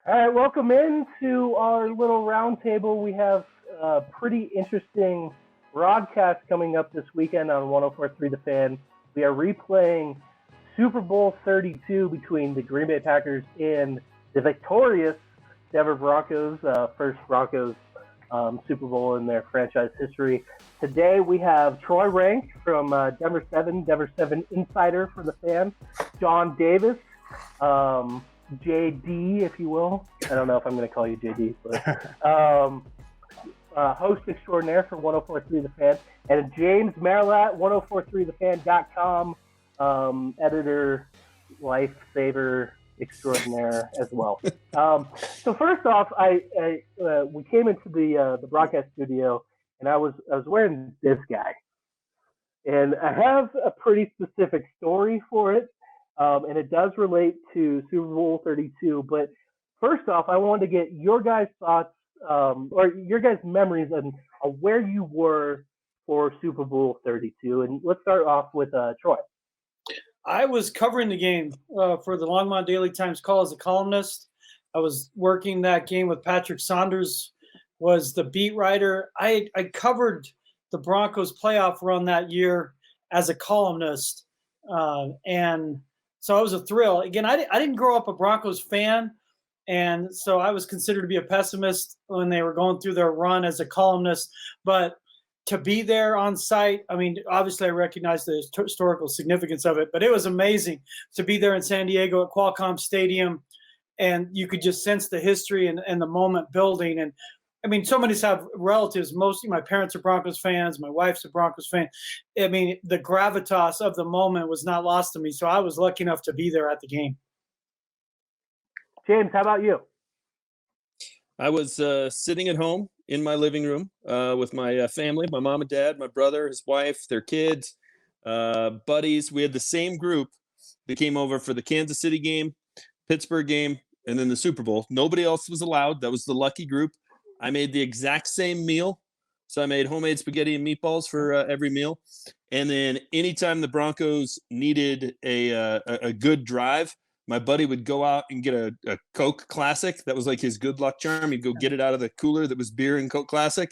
All right, welcome in to our little roundtable. We have a pretty interesting broadcast coming up this weekend on 104.3 The Fan. We are replaying Super Bowl 32 between the Green Bay Packers and the victorious Denver Broncos, first Broncos Super Bowl in their franchise history. Today we have Troy Renck from Denver 7 Insider for The Fan, John Davis, JD, if you will. I don't know if I'm going to call you JD, but host extraordinaire for 104.3 The Fan, and James Merilatt, 104.3thefan.com, editor, lifesaver extraordinaire as well. So first off, we came into the broadcast studio, and I was wearing this guy, and I have a pretty specific story for it. And it does relate to Super Bowl 32. But first off, I wanted to get your guys' thoughts or your guys' memories on where you were for Super Bowl 32. And let's start off with Troy. I was covering the game for the Longmont Daily Times Call as a columnist. I was working that game with Patrick Saunders, was the beat writer. I covered the Broncos playoff run that year as a columnist. And so it was a thrill. Again, I didn't grow up a Broncos fan, and so I was considered to be a pessimist when they were going through their run as a columnist. But to be there on site, I mean, obviously I recognize the historical significance of it, but it was amazing to be there in San Diego at Qualcomm Stadium, and you could just sense the history and the moment building. And I mean, so many have relatives. Mostly my parents are Broncos fans. My wife's a Broncos fan. I mean, the gravitas of the moment was not lost to me. So I was lucky enough to be there at the game. James, how about you? I was sitting at home in my living room with my family, my mom and dad, my brother, his wife, their kids, buddies. We had the same group that came over for the Kansas City game, Pittsburgh game, and then the Super Bowl. Nobody else was allowed. That was the lucky group. I made the exact same meal. So I made homemade spaghetti and meatballs for every meal. And then anytime the Broncos needed a good drive, my buddy would go out and get a Coke Classic. That was like his good luck charm. He'd go get it out of the cooler that was beer and Coke Classic.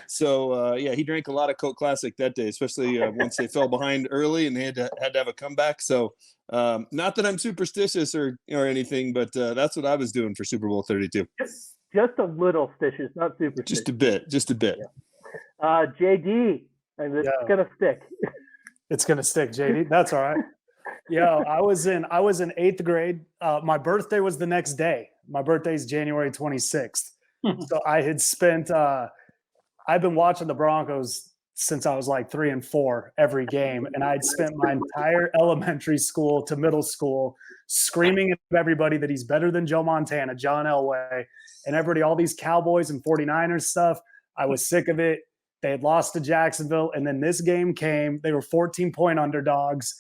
So, he drank a lot of Coke Classic that day, especially once they fell behind early and they had to have a comeback. So not that I'm superstitious or anything, but that's what I was doing for Super Bowl 32. Just a little stitious, not super. Just a bit. Yeah. JD, and it's gonna stick. It's gonna stick, JD. That's all right. Yeah, I was in 8th grade. My birthday was the next day. My birthday is January 26th. So I had spent. I've been watching the Broncos since I was like 3 and 4 every game, and I'd spent my entire elementary school to middle school screaming at everybody that he's better than Joe Montana, John Elway, and everybody, all these Cowboys and 49ers stuff. I was sick of it. They had lost to Jacksonville, and then this game came. They were 14-point underdogs,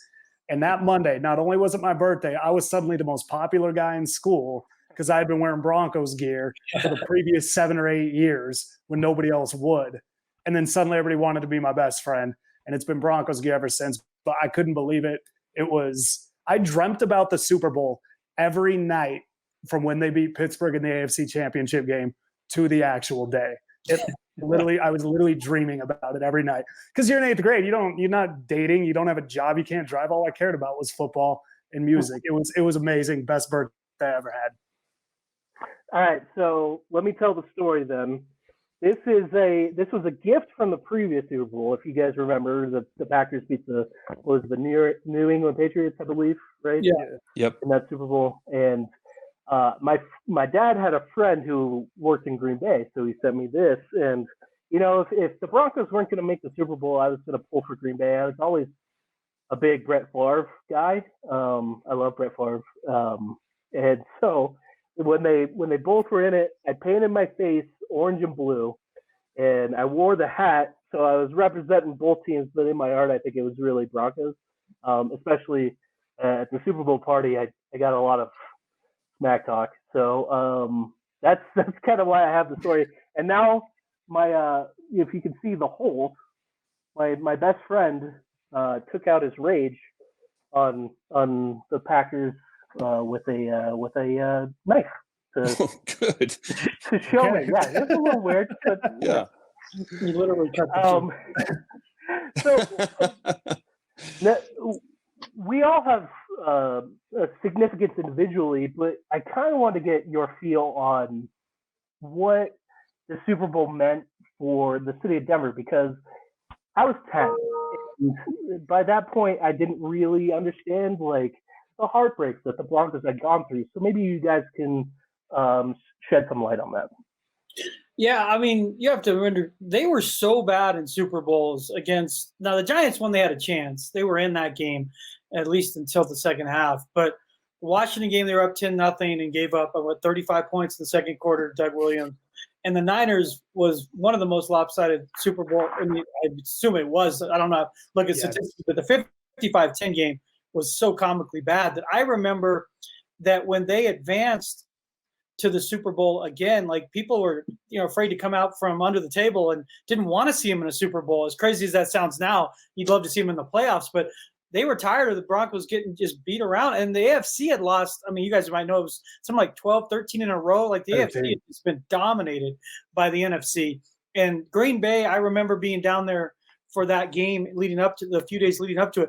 and that Monday, not only was it my birthday, I was suddenly the most popular guy in school because I had been wearing Broncos gear for the previous 7 or 8 years when nobody else would. And then suddenly everybody wanted to be my best friend, and it's been Broncos gear ever since. But I couldn't believe it. I dreamt about the Super Bowl every night from when they beat Pittsburgh in the AFC Championship game to the actual day. I was literally dreaming about it every night. Because you're in 8th grade, you're not dating, you don't have a job, you can't drive. All I cared about was football and music. It was amazing. Best birthday I ever had. All right, so let me tell the story then. This was a gift from the previous Super Bowl. If you guys remember, the Packers beat the New England Patriots, I believe, right? Yeah. Yep. In that Super Bowl, and my dad had a friend who worked in Green Bay, so he sent me this. And if the Broncos weren't going to make the Super Bowl, I was going to pull for Green Bay. I was always a big Brett Favre guy. I love Brett Favre, and so when they both were in it, I painted my face orange and blue, and I wore the hat, so I was representing both teams. But in my heart, I think it was really Broncos. Especially at the Super Bowl party, I got a lot of smack talk. So that's kind of why I have the story. And now my if you can see the hole, my best friend took out his rage on the Packers with a knife. to Oh, good. to show me. Yeah, it was a little weird, but Yeah. You literally cut the we all have a significance individually, but I kind of want to get your feel on what the Super Bowl meant for the city of Denver, because I was 10. And by that point, I didn't really understand like the heartbreaks that the Broncos had gone through. So maybe you guys can shed some light on that. Yeah, I mean, you have to remember they were so bad in Super Bowls against. Now the Giants, when they had a chance, they were in that game at least until the second half. But the Washington game, they were up 10-0 and gave up 35 points in the second quarter. Doug Williams, and the Niners was one of the most lopsided Super Bowl. I mean, I assume it was. I don't know. Look at statistics, but the 55-10 game was so comically bad that I remember that when they advanced to the Super Bowl again, like people were, afraid to come out from under the table and didn't want to see him in a Super Bowl. As crazy as that sounds now, you'd love to see him in the playoffs, but they were tired of the Broncos getting just beat around. And the AFC had lost. I mean, you guys might know it was something like 12, 13 in a row. Like the 13. AFC has been dominated by the NFC. And Green Bay, I remember being down there for that game leading up to the few days leading up to it.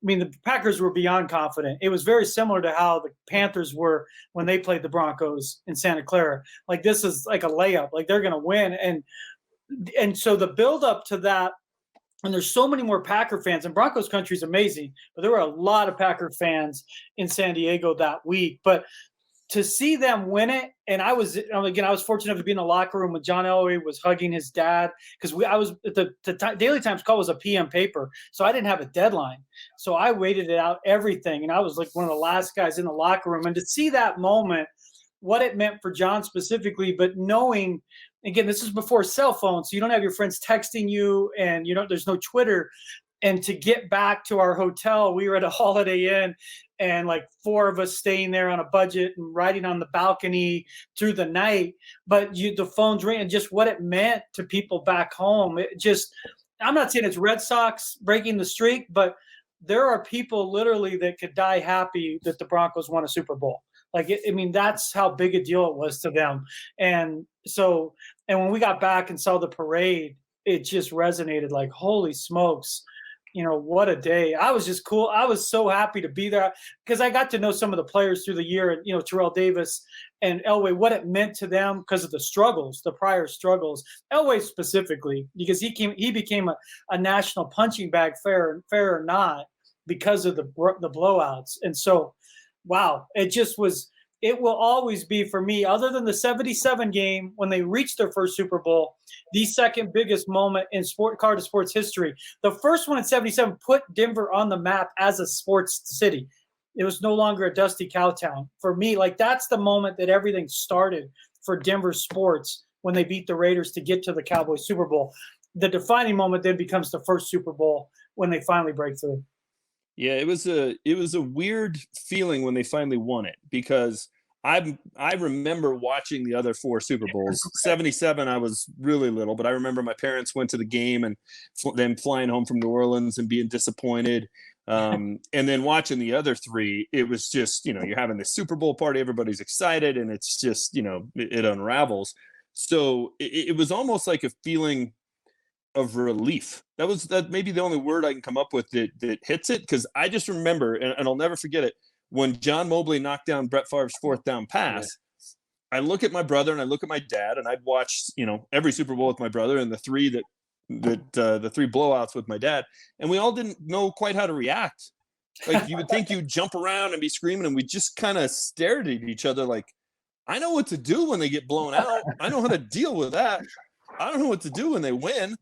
I mean, the Packers were beyond confident. It was very similar to how the Panthers were when they played the Broncos in Santa Clara. Like, this is like a layup. Like, they're going to win. And so the build-up to that, and there's so many more Packer fans. And Broncos country is amazing, but there were a lot of Packer fans in San Diego that week. But to see them win it, and I was fortunate enough to be in the locker room when John Elway was hugging his dad, because I was at the Daily Times call was a PM paper, so I didn't have a deadline, so I waited it out everything, and I was like one of the last guys in the locker room, and to see that moment, what it meant for John specifically, but knowing, again, this is before cell phones, so you don't have your friends texting you, and there's no Twitter. And to get back to our hotel, we were at a Holiday Inn, and like 4 of us staying there on a budget and riding on the balcony through the night. But the phones ring, and just what it meant to people back home. I'm not saying it's Red Sox breaking the streak, but there are people literally that could die happy that the Broncos won a Super Bowl. That's how big a deal it was to them. And when we got back and saw the parade, it just resonated like, holy smokes. What a day. I was just cool. I was so happy to be there because I got to know some of the players through the year, and, Terrell Davis and Elway, what it meant to them because of the prior struggles. Elway specifically, because he became a national punching bag, fair or not, because of the blowouts. And so, wow, it will always be for me, other than the 77 game when they reached their first Super Bowl, the second biggest moment in sports history. The first one in 77 put Denver on the map as a sports city. It was no longer a dusty cow town. For me, that's the moment that everything started for Denver sports when they beat the Raiders to get to the Cowboys Super Bowl. The defining moment then becomes the first Super Bowl when they finally break through. Yeah, it was a weird feeling when they finally won it, because I remember watching the other 4 Super Bowls. 77, I was really little, but I remember my parents went to the game and them flying home from New Orleans and being disappointed. And then watching the other 3, it was just, you're having this Super Bowl party, everybody's excited, and it's just, it unravels. So it was almost like a feeling of relief. That maybe the only word I can come up with that hits it, because I just remember, and I'll never forget it, when John Mobley knocked down Brett Favre's 4th down pass. I look at my brother and I look at my dad, and I'd watched every Super Bowl with my brother, and the 3 the 3 blowouts with my dad, and we all didn't know quite how to react. Like, you would think you'd jump around and be screaming, and we just kind of stared at each other like, I know what to do when they get blown out. I know how to deal with that. I don't know what to do when they win.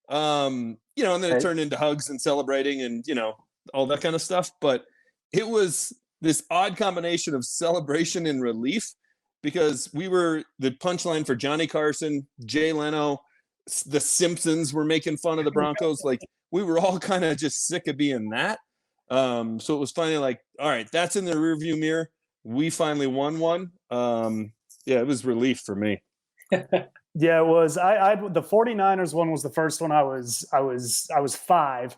And then it turned into hugs and celebrating and, all that kind of stuff. But it was this odd combination of celebration and relief, because we were the punchline for Johnny Carson, Jay Leno, the Simpsons were making fun of the Broncos. Like, we were all kind of just sick of being that. So it was finally like, all right, that's in the rearview mirror. We finally won one. It was relief for me. Yeah, it was. The 49ers one was the first one. I was 5,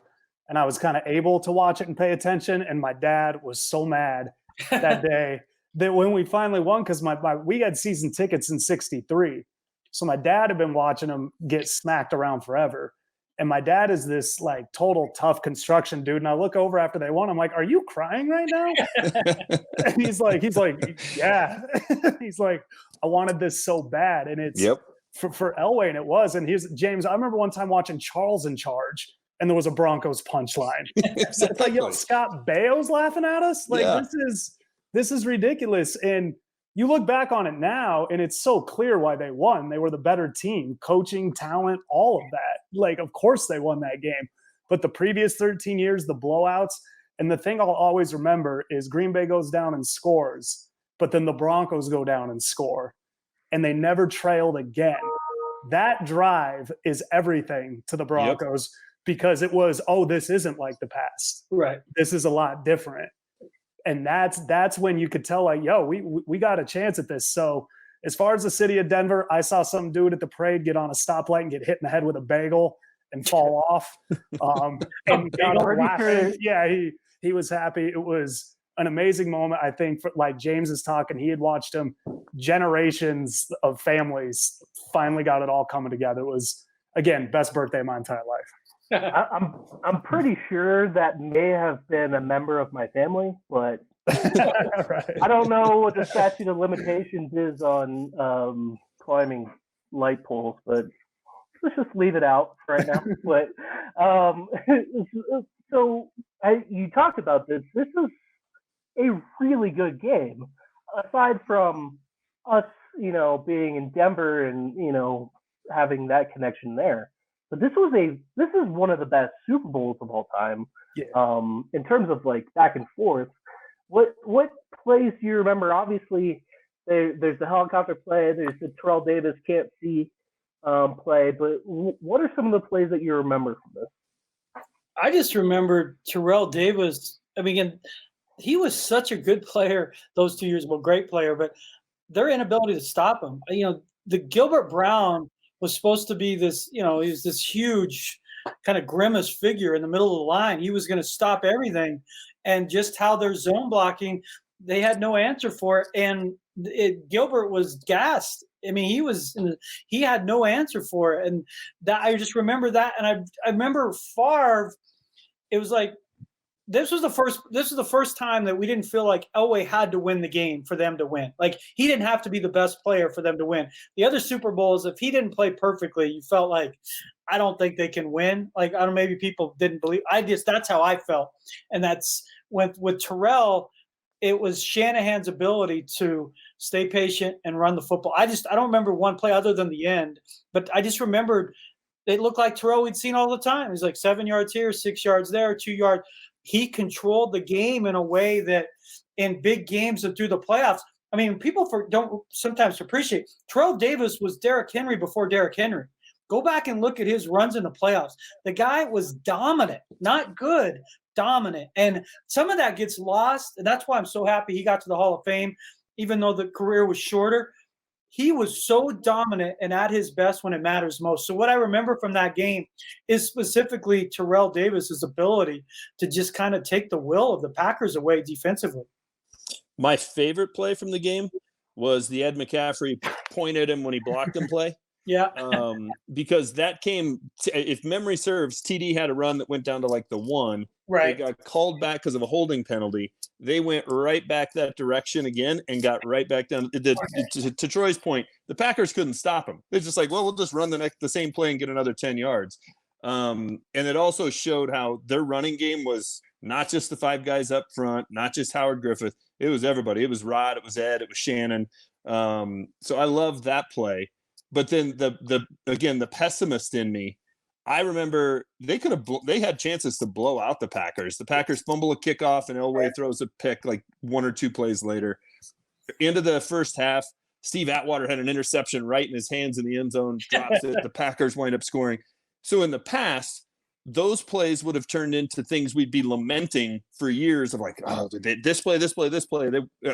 and I was kind of able to watch it and pay attention. And my dad was so mad that day that when we finally won, because we had season tickets in '63, so my dad had been watching them get smacked around forever. And my dad is this like total tough construction dude. And I look over after they won. I'm like, "Are you crying right now?" And he's like, "Yeah." He's like, "I wanted this so bad." And it's for Elway, and it was. And here's James. I remember one time watching Charles in Charge, and there was a Broncos punchline. It's like, yo, Scott Baio's laughing at us. Like this is ridiculous. And you look back on it now, and it's so clear why they won. They were the better team, coaching, talent, all of that. Like, of course they won that game. But the previous 13 years, the blowouts, and the thing I'll always remember is Green Bay goes down and scores, but then the Broncos go down and score, and they never trailed again. That drive is everything to the Broncos because it was, oh, this isn't like the past. Right. This is a lot different. And that's when you could tell, like, yo, we got a chance at this. So as far as the city of Denver, I saw some dude at the parade get on a stoplight and get hit in the head with a bagel and fall off. And got laughing. Yeah, he was happy. It was an amazing moment. I think, for, like James is talking, he had watched him. Generations of families finally got it all coming together. It was, again, best birthday of my entire life. I'm pretty sure that may have been a member of my family, but I don't know what the statute of limitations is on climbing light poles, but let's just leave it out for right now. But so you talked about this. This is a really good game. Aside from us, being in Denver and having that connection there. But this is one of the best Super Bowls of all time. Yeah. In terms of like back and forth, what plays do you remember? Obviously, there's the helicopter play. There's the Terrell Davis can't see play. But what are some of the plays that you remember from this? I just remember Terrell Davis. I mean, he was such a good player those 2 years. Well, great player, but their inability to stop him. The Gilbert Brown was supposed to be this, he was this huge kind of grimace figure in the middle of the line. He was going to stop everything. And just how their zone blocking, they had no answer for it. And Gilbert was gassed. I mean, he had no answer for it. And that I just remember that. And I remember Favre, it was like, this was the first time that we didn't feel like Elway had to win the game for them to win. Like, he didn't have to be the best player for them to win. The other Super Bowls, if he didn't play perfectly, you felt like, I don't think they can win. Like, I don't know, maybe people didn't believe. That's how I felt. And that's with Terrell, it was Shanahan's ability to stay patient and run the football. I don't remember one play other than the end, but I just remembered it looked like Terrell we'd seen all the time. He's like 7 yards here, 6 yards there, 2 yards. He controlled the game in a way that in big games and through the playoffs, I mean, people don't sometimes appreciate. Terrell Davis was Derrick Henry before Derrick Henry. Go back and look at his runs in the playoffs. The guy was dominant, not good, dominant. And some of that gets lost. And that's why I'm so happy he got to the Hall of Fame, even though the career was shorter. He was so dominant and at his best when it matters most. So what I remember from that game is specifically Terrell Davis's ability to just kind of take the will of the Packers away defensively. My favorite play from the game was the Ed McCaffrey point at him when he blocked him play. Yeah. Because that came, if memory serves, TD had a run that went down to like the 1. Right. They got called back because of a holding penalty. They went right back that direction again and got right back down. To Troy's point, the Packers couldn't stop them. They're just like, well, we'll just run the same play and get another 10 yards. And it also showed how their running game was not just the 5 guys up front, not just Howard Griffith. It was everybody. It was Rod, it was Ed, it was Shannon. So I love that play. But then the pessimist in me, I remember they had chances to blow out the Packers. The Packers fumble a kickoff and Elway throws a pick like 1 or 2 plays later. Into the first half, Steve Atwater had an interception right in his hands in the end zone, drops it. The Packers wind up scoring. So in the past, those plays would have turned into things we'd be lamenting for years of like, oh, this play.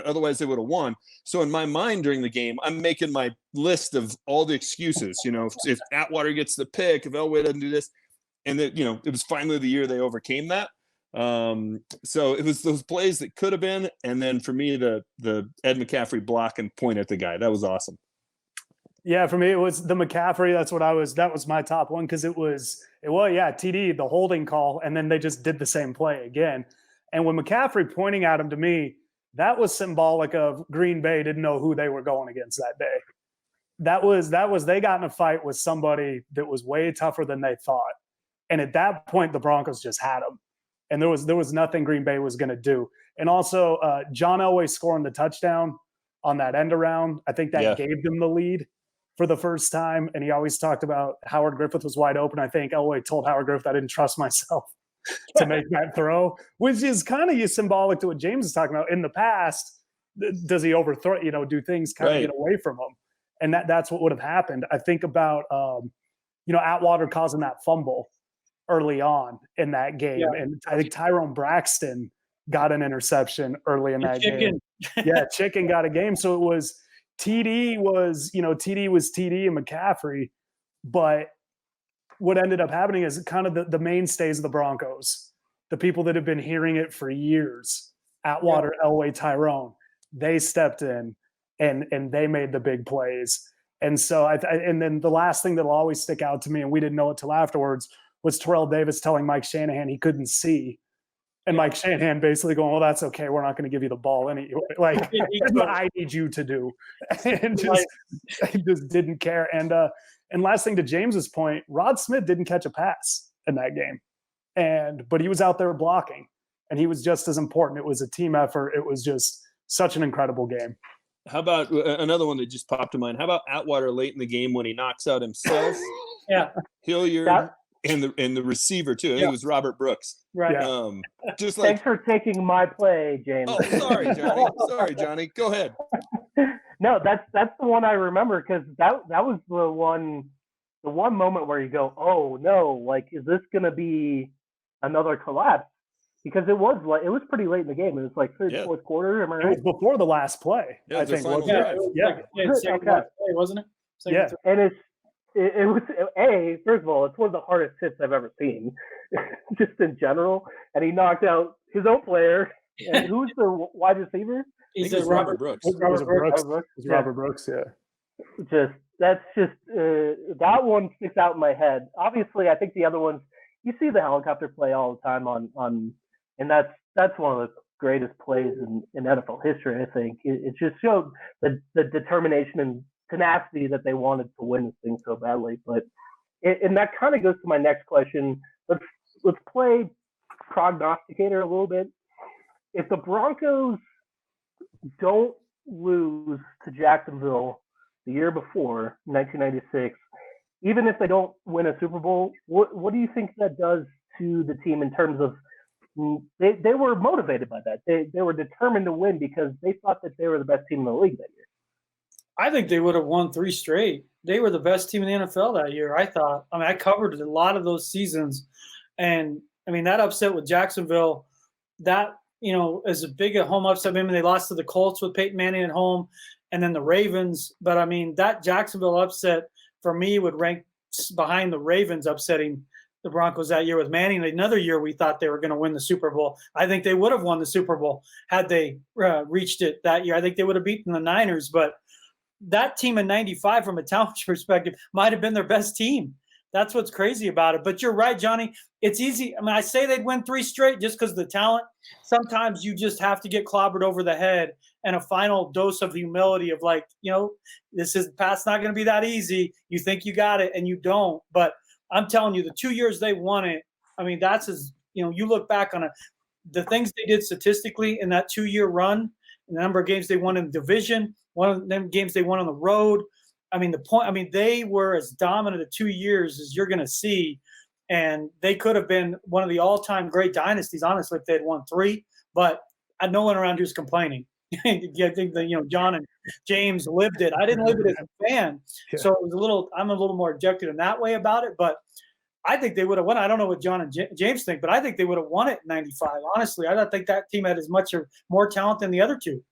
Otherwise, they would have won. So in my mind during the game, I'm making my list of all the excuses. If Atwater gets the pick, if Elway doesn't do this, and that it was finally the year they overcame that. So it was those plays that could have been, and then for me, the Ed McCaffrey block and point at the guy. That was awesome. Yeah, for me, it was the McCaffrey. That was my top one because it was TD, the holding call, and then they just did the same play again. And when McCaffrey pointing at him, to me, that was symbolic of Green Bay didn't know who they were going against that day. That was they got in a fight with somebody that was way tougher than they thought. And at that point, the Broncos just had him. And there was nothing Green Bay was going to do. And also, John Elway scoring the touchdown on that end around, I think that gave them the lead for the first time. And he always talked about Howard Griffith was wide open. I think Elway told Howard Griffith, I didn't trust myself to make that throw, which is kind of symbolic to what James is talking about. In the past, does he overthrow, do things kind of get away from him? And that's what would have happened. I think about, Atwater causing that fumble early on in that game. Yeah. And I think Tyrone Braxton got an interception early in that game. Yeah, Chicken got a game. So it was TD was TD and McCaffrey. But what ended up happening is kind of the mainstays of the Broncos, the people that have been hearing it for years, Atwater, Elway, Tyrone, they stepped in and they made the big plays. And so and then the last thing that'll always stick out to me, and we didn't know it till afterwards, was Terrell Davis telling Mike Shanahan he couldn't see. And Mike Shanahan basically going, well, that's okay. We're not going to give you the ball anyway. Like, here's what I need you to do. And just didn't care. And last thing, to James's point, Rod Smith didn't catch a pass in that game. But he was out there blocking. And he was just as important. It was a team effort. It was just such an incredible game. How about another one that just popped to mind? How about Atwater late in the game when he knocks out himself, Hilliard, and the receiver too? I think it was Robert Brooks. Right. Just like, thanks for taking my play, James. Oh, sorry, Johnny. Sorry, Johnny. Go ahead. No, that's the one I remember because that was the one moment where you go, oh no, like, is this gonna be another collapse? Because it was pretty late in the game. It was like third, fourth quarter. Am I right? It was before the last play. Yeah, I think. Wasn't it? Yeah, and it was first of all, it's one of the hardest hits I've ever seen, just in general. And he knocked out his own player. And who's the wide receiver? He's Robert Brooks. Robert Brooks. Yeah. That one sticks out in my head. Obviously, I think the other ones, you see the helicopter play all the time on and that's one of the greatest plays in NFL history. I think it just showed the determination and tenacity that they wanted to win this thing so badly. But and that kind of goes to my next question. Let's play prognosticator a little bit. If the Broncos don't lose to Jacksonville the year before, 1996, even if they don't win a Super Bowl, what do you think that does to the team in terms of they were motivated by that. They were determined to win because they thought that they were the best team in the league that year. I think they would have won 3 straight. They were the best team in the NFL that year, I thought. I mean, I covered a lot of those seasons. And, I mean, that upset with Jacksonville, that, is a big home upset. I mean, they lost to the Colts with Peyton Manning at home and then the Ravens. But, I mean, that Jacksonville upset, for me, would rank behind the Ravens upsetting the Broncos that year with Manning. Another year we thought they were going to win the Super Bowl. I think they would have won the Super Bowl had they reached it that year. I think they would have beaten the Niners. But that team in 95, from a talent perspective, might have been their best team. That's what's crazy about it. But you're right, Johnny. It's easy. I mean, I say they'd win 3 straight just because of the talent. Sometimes you just have to get clobbered over the head and a final dose of humility of like, this is past not going to be that easy. You think you got it and you don't. But I'm telling you, the 2 years they won it, I mean, that's as, you look back on the things they did statistically in that 2-year run, the number of games they won in the division, one of them games they won on the road. I mean, they were as dominant at 2 years as you're going to see. And they could have been one of the all-time great dynasties, honestly, if they had won 3. But no one around here is complaining. I think that, John and James lived it. I didn't live it as a fan. Yeah. So it was I'm a little more objective in that way about it. But I think they would have won. I don't know what John and James think, but I think they would have won it in 95. Honestly, I don't think that team had as much or more talent than the other two.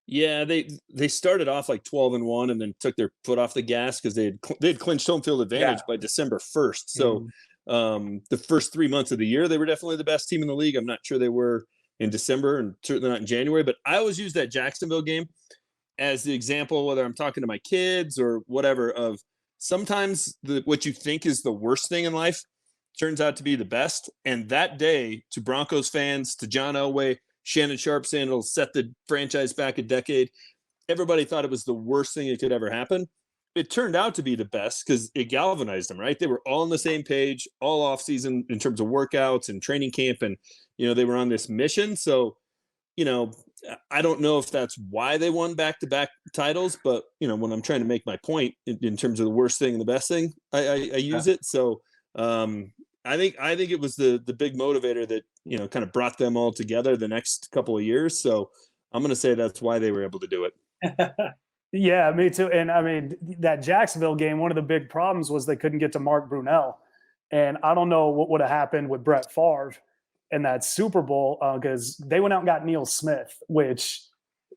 Yeah, they started off like 12-1 and then took their foot off the gas because they had clinched home field advantage by December 1st. So The first 3 months of the year, they were definitely the best team in the league. I'm not sure they were in December and certainly not in January, but I always use that Jacksonville game as the example, whether I'm talking to my kids or whatever, of sometimes what you think is the worst thing in life turns out to be the best. And that day, to Broncos fans, to John Elway, Shannon Sharp saying it'll set the franchise back a decade, everybody thought it was the worst thing that could ever happen. It turned out to be the best because it galvanized them, right? They were all on the same page all off season in terms of workouts and training camp. And, they were on this mission. So, I don't know if that's why they won back-to-back titles, but when I'm trying to make my point in terms of the worst thing and the best thing, I use it. So I think it was the big motivator that kind of brought them all together the next couple of years. So I'm going to say that's why they were able to do it. Yeah, me too. And I mean, that Jacksonville game, one of the big problems was they couldn't get to Mark Brunell, and I don't know what would have happened with Brett Favre in that Super Bowl, because they went out and got Neil Smith, which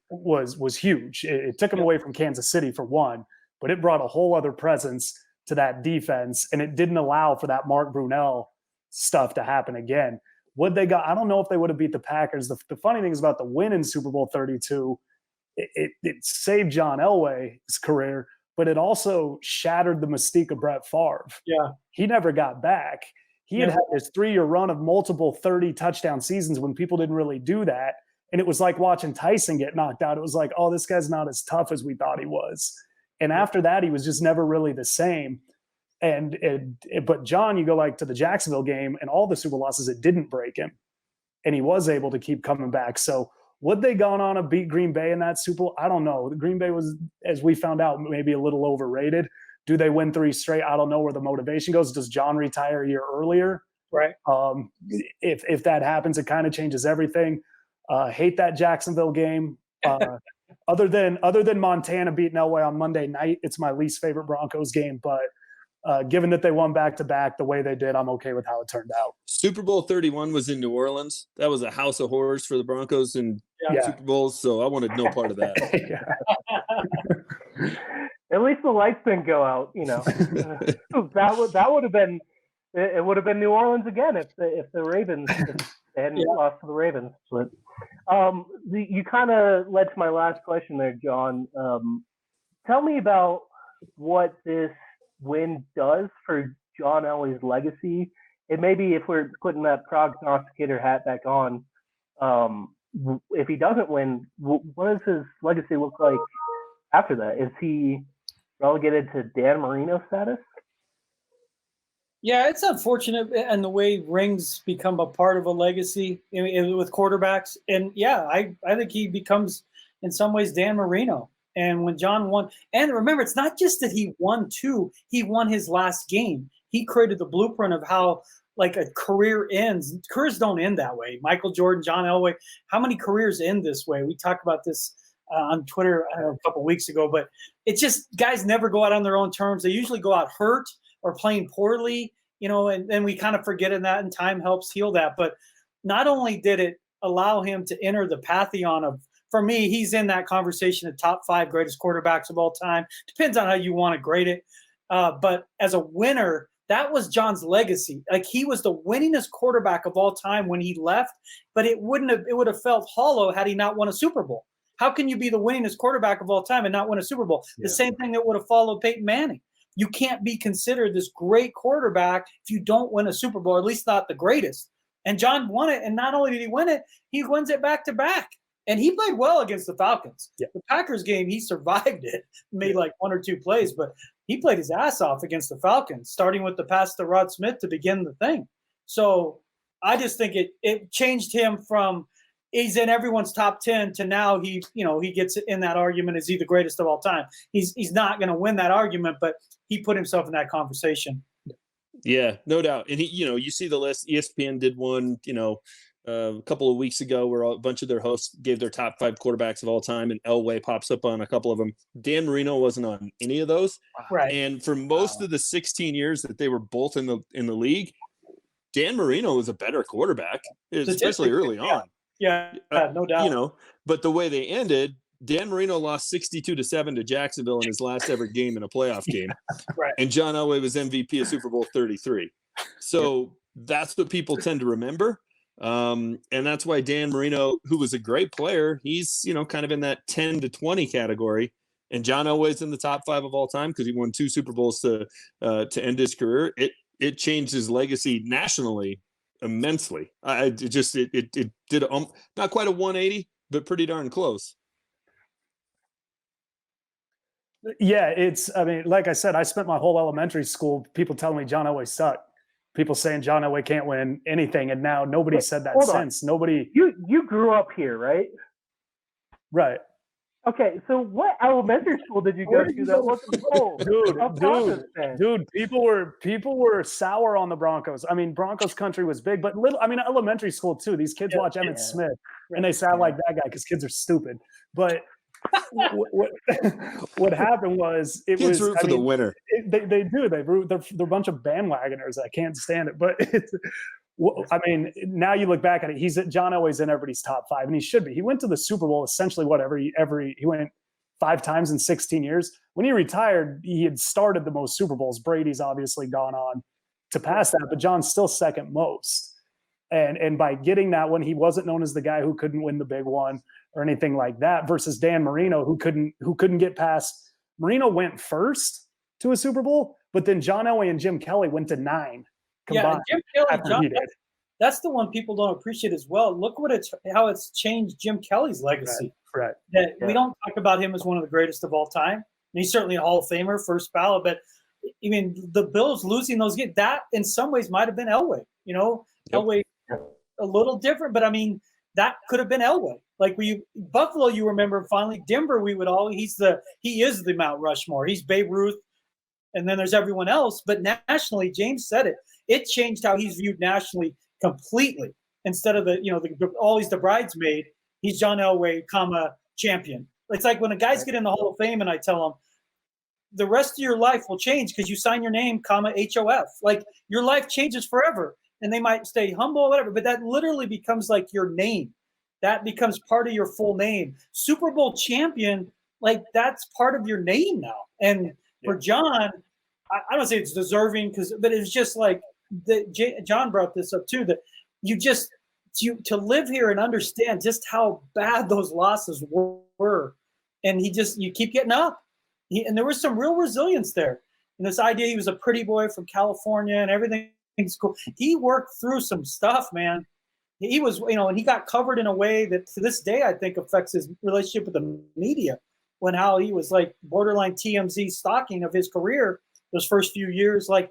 was huge. It took him away from Kansas City for one, but it brought a whole other presence to that defense, and it didn't allow for that Mark Brunell stuff to happen again. What they got, I don't know if they would have beat the Packers. The funny thing is about the win in Super Bowl 32, it saved John Elway's career, but it also shattered the mystique of Brett Favre. Yeah. He never got back. He had this 3-year run of multiple 30-touchdown seasons when people didn't really do that. And it was like watching Tyson get knocked out. It was like, oh, this guy's not as tough as we thought he was. And after that, he was just never really the same. But John, you go to the Jacksonville game and all the Super Bowl losses, it didn't break him. And he was able to keep coming back. So would they gone on to beat Green Bay in that Super Bowl? I don't know. Green Bay was, as we found out, maybe a little overrated. Do they win 3 straight? I don't know where the motivation goes. Does John retire a year earlier? Right. If that happens, it kind of changes everything. Hate that Jacksonville game. Other than Montana beating Elway on Monday night, it's my least favorite Broncos game. But given that they won back-to-back the way they did, I'm okay with how it turned out. Super Bowl 31 was in New Orleans. That was a house of horrors for the Broncos in Super Bowls, so I wanted no part of that. At least the lights didn't go out, that would have been, it would have been New Orleans again if the Ravens if they hadn't lost to the Ravens. But you kind of led to my last question there, John. Tell me about what this win does for John Elway's legacy, and maybe if we're putting that prognosticator hat back on, if he doesn't win, what does his legacy look like after that? Is he relegated to Dan Marino status? Yeah, it's unfortunate, and the way rings become a part of a legacy with quarterbacks. And yeah, I think he becomes, in some ways, Dan Marino. And when John won, and remember, it's not just that he won 2, he won his last game. He created the blueprint of how a career ends. Careers don't end that way. Michael Jordan, John Elway, how many careers end this way? We talked about this on Twitter a couple of weeks ago, but it's just guys never go out on their own terms. They usually go out hurt or playing poorly, and then we kind of forget in that, and time helps heal that. But not only did it allow him to enter the pantheon of, for me, he's in that conversation of top 5 greatest quarterbacks of all time. Depends on how you want to grade it. But as a winner, that was John's legacy. He was the winningest quarterback of all time when he left, but it would have felt hollow had he not won a Super Bowl. How can you be the winningest quarterback of all time and not win a Super Bowl? Yeah. The same thing that would have followed Peyton Manning. You can't be considered this great quarterback if you don't win a Super Bowl, or at least not the greatest. And John won it, and not only did he win it, he wins it back-to-back. And he played well against the Falcons. Yeah. The Packers game, he survived it, made 1 or 2 plays, but he played his ass off against the Falcons, starting with the pass to Rod Smith to begin the thing. So I just think it changed him from he's in everyone's top 10 to now he gets in that argument. Is he the greatest of all time? He's not going to win that argument, but he put himself in that conversation. Yeah, no doubt. And he, you see the list. ESPN did one, a couple of weeks ago where a bunch of their hosts gave their top 5 quarterbacks of all time, and Elway pops up on a couple of them. Dan Marino wasn't on any of those. Right. And for most of the 16 years that they were both in the league, Dan Marino was a better quarterback, especially early on. Yeah, no doubt. But the way they ended, Dan Marino lost 62-7 to Jacksonville in his last ever game in a playoff game. Right. And John Elway was MVP of Super Bowl 33. So that's what people tend to remember. And that's why Dan Marino, who was a great player, he's, kind of in that 10 to 20 category. And John Elway's in the top 5 of all time because he won 2 Super Bowls to end his career. It changed his legacy nationally immensely. It did not quite a 180, but pretty darn close. Yeah, like I said, I spent my whole elementary school people telling me John Elway sucked. People saying John Elway can't win anything, and now nobody said that since. Nobody. You grew up here, right? Right. Okay, so what elementary school did you go to that wasn't cold? Dude, people were sour on the Broncos. I mean, Broncos country was big, but elementary school too. These kids watch Emmitt Smith, and they sound like that guy because kids are stupid. But what happened was kids root for the winner. They do. They're a bunch of bandwagoners. I can't stand it. But now you look back at it. John Elway's in everybody's top 5, and he should be. He went to the Super Bowl essentially he went 5 times in 16 years. When he retired, he had started the most Super Bowls. Brady's obviously gone on to pass that, but John's still second most. And by getting that one, he wasn't known as the guy who couldn't win the big one or anything like that. Versus Dan Marino, who couldn't get past. Marino went first to a Super Bowl, but then John Elway and Jim Kelly went to 9 combined. Yeah, Jim Kelly, that's the one people don't appreciate as well. Look how it's changed Jim Kelly's legacy. Right. We don't talk about him as one of the greatest of all time. And he's certainly a Hall of Famer, first ballot. But I mean, the Bills losing those games, that in some ways might have been Elway. Elway a little different, but I mean, that could have been Elway. Like Buffalo, you remember finally. Denver, he is the Mount Rushmore. He's Babe Ruth, and then there's everyone else. But nationally, James said it. It changed how he's viewed nationally completely. Instead of always the bridesmaid, he's John Elway, champion. It's like when the guys get in the Hall of Fame, and I tell them, the rest of your life will change because you sign your name, HOF. Like your life changes forever. And they might stay humble or whatever, but that literally becomes like your name. That becomes part of your full name. Super Bowl champion, like that's part of your name now. And for John, I don't say it's deserving but it's just like John brought this up too, that to live here and understand just how bad those losses were. And you keep getting up. And there was some real resilience there. And this idea he was a pretty boy from California and everything. Cool. He worked through some stuff, man. He was, and he got covered in a way that to this day I think affects his relationship with the media. When how he was like borderline TMZ stalking of his career those first few years, like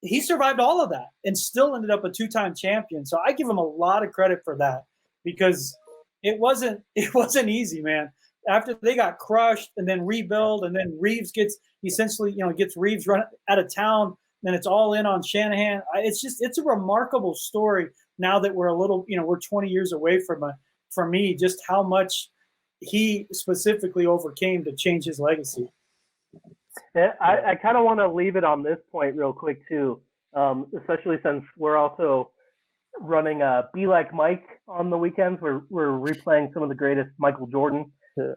he survived all of that and still ended up a 2-time champion. So I give him a lot of credit for that because it wasn't easy, man. After they got crushed and then rebuild, and then Reeves gets Reeves run out of town. Then it's all in on Shanahan. It's a remarkable story now that we're we're 20 years away from me, just how much he specifically overcame to change his legacy. I kind of want to leave it on this point real quick too, especially since we're also running Be Like Mike on the weekends. We're replaying some of the greatest Michael Jordan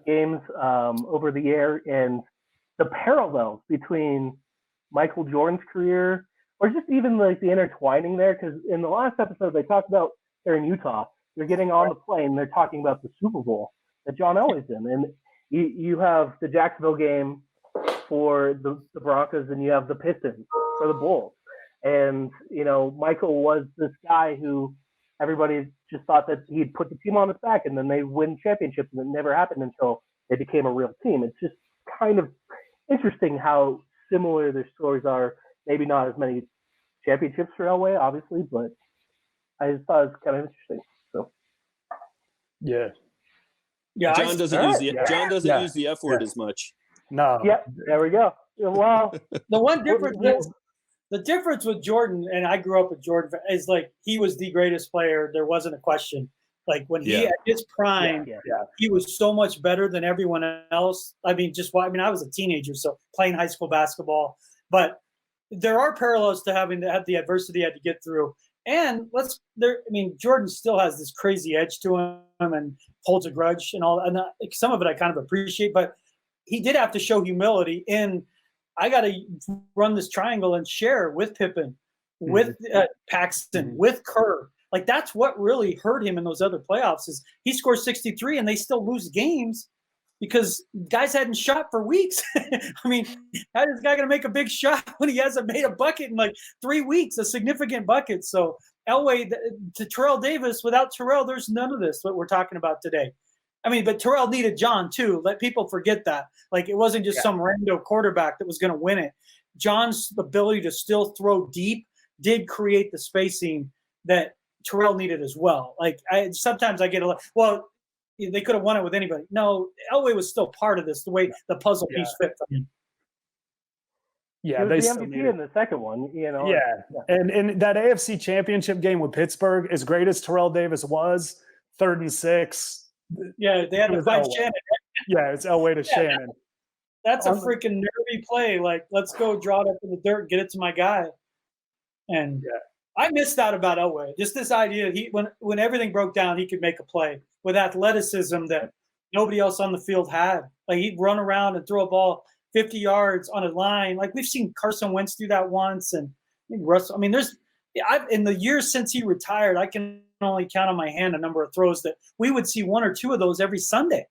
games over the air, and the parallels between Michael Jordan's career, or just even like the intertwining there, because in the last episode they talked about they're in Utah. They're getting on the plane. They're talking about the Super Bowl that John Elway's in, and you have the Jacksonville game for the Broncos, and you have the Pistons for the Bulls. And Michael was this guy who everybody just thought that he'd put the team on his back, and then they win championships, and it never happened until they became a real team. It's just kind of interesting how similar their stories are. Maybe not as many championships for Elway, obviously, but I just thought it was kind of interesting. So, yeah. John doesn't use the F word as much. No. Yeah, there we go. Well, the difference with Jordan, and I grew up with Jordan, is like he was the greatest player. There wasn't a question. Like when he at his prime, he was so much better than everyone else. I mean, I was a teenager, so playing high school basketball. But there are parallels to having to have the adversity he had to get through. And Jordan still has this crazy edge to him and holds a grudge and all. And some of it I kind of appreciate, but he did have to show humility. And I got to run this triangle and share with Pippen with Paxton, with Kerr. Like, that's what really hurt him in those other playoffs is he scores 63 and they still lose games because guys hadn't shot for weeks. I mean, how is this guy going to make a big shot when he hasn't made a bucket in like 3 weeks, a significant bucket? So Elway to Terrell Davis, without Terrell, there's none of this, what we're talking about today. I mean, but Terrell needed John too. Let people forget that. Like, it wasn't just some rando quarterback that was going to win it. John's ability to still throw deep did create the spacing that Terrell needed as well. Like, sometimes I get well, they could have won it with anybody. No, Elway was still part of this, the way the puzzle piece fit for him. Yeah, they the MVP in the second one, you know. Yeah. And that AFC Championship game with Pittsburgh, as great as Terrell Davis was, 3rd and 6. Yeah, they had to fight Shannon. Yeah, it's Elway to Shannon. That's a freaking nervy play. Like, let's go draw it up in the dirt, get it to my guy. And I missed out about Elway. Just this idea, when everything broke down, he could make a play with athleticism that nobody else on the field had. Like, he'd run around and throw a ball 50 yards on a line. Like, we've seen Carson Wentz do that once, and Russell. I mean, in the years since he retired, I can only count on my hand a number of throws that we would see 1 or 2 of those every Sunday.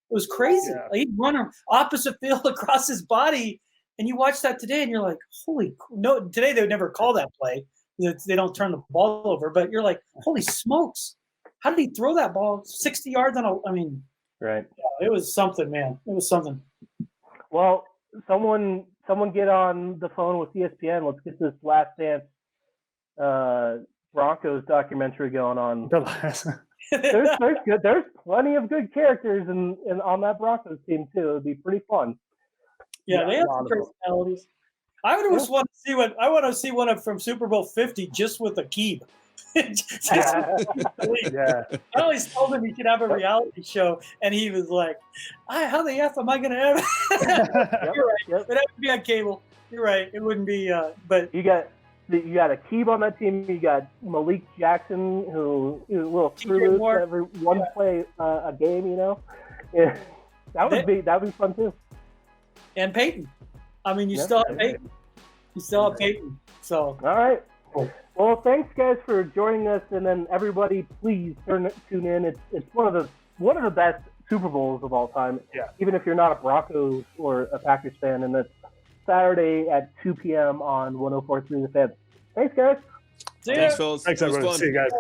It was crazy. Yeah. Like, he'd run opposite field across his body, and you watch that today, and you're like, holy no! Today they would never call that play. They don't turn the ball over, but you're like, holy smokes! How did he throw that ball 60 yards on a? I mean, right? Yeah, it was something, man. It was something. Well, someone get on the phone with ESPN. Let's get this Last Dance Broncos documentary going on. There's plenty of good characters in on that Broncos team too. It'd be pretty fun. Yeah, they have some personalities. I would just want to see one of from Super Bowl 50 just with Aqib. I always told him he could have a reality show, and he was like, "How the f am I going to have?" You're right. Yep. It had to be on cable. You're right. It wouldn't be. But you got Aqib on that team. You got Malik Jackson, who is a little screw loose every one play a game. You know, that'd be fun too. And Peyton. I mean, you still have Peyton. You still have Peyton. So all right. Cool. Well, thanks guys for joining us, and then everybody, please tune in. It's one of the best Super Bowls of all time. Yeah. Even if you're not a Broncos or a Packers fan, and it's Saturday at 2 p.m. on 104.3 The Fan. Thanks, guys. Thanks, fellas. Thanks, everybody. See you guys.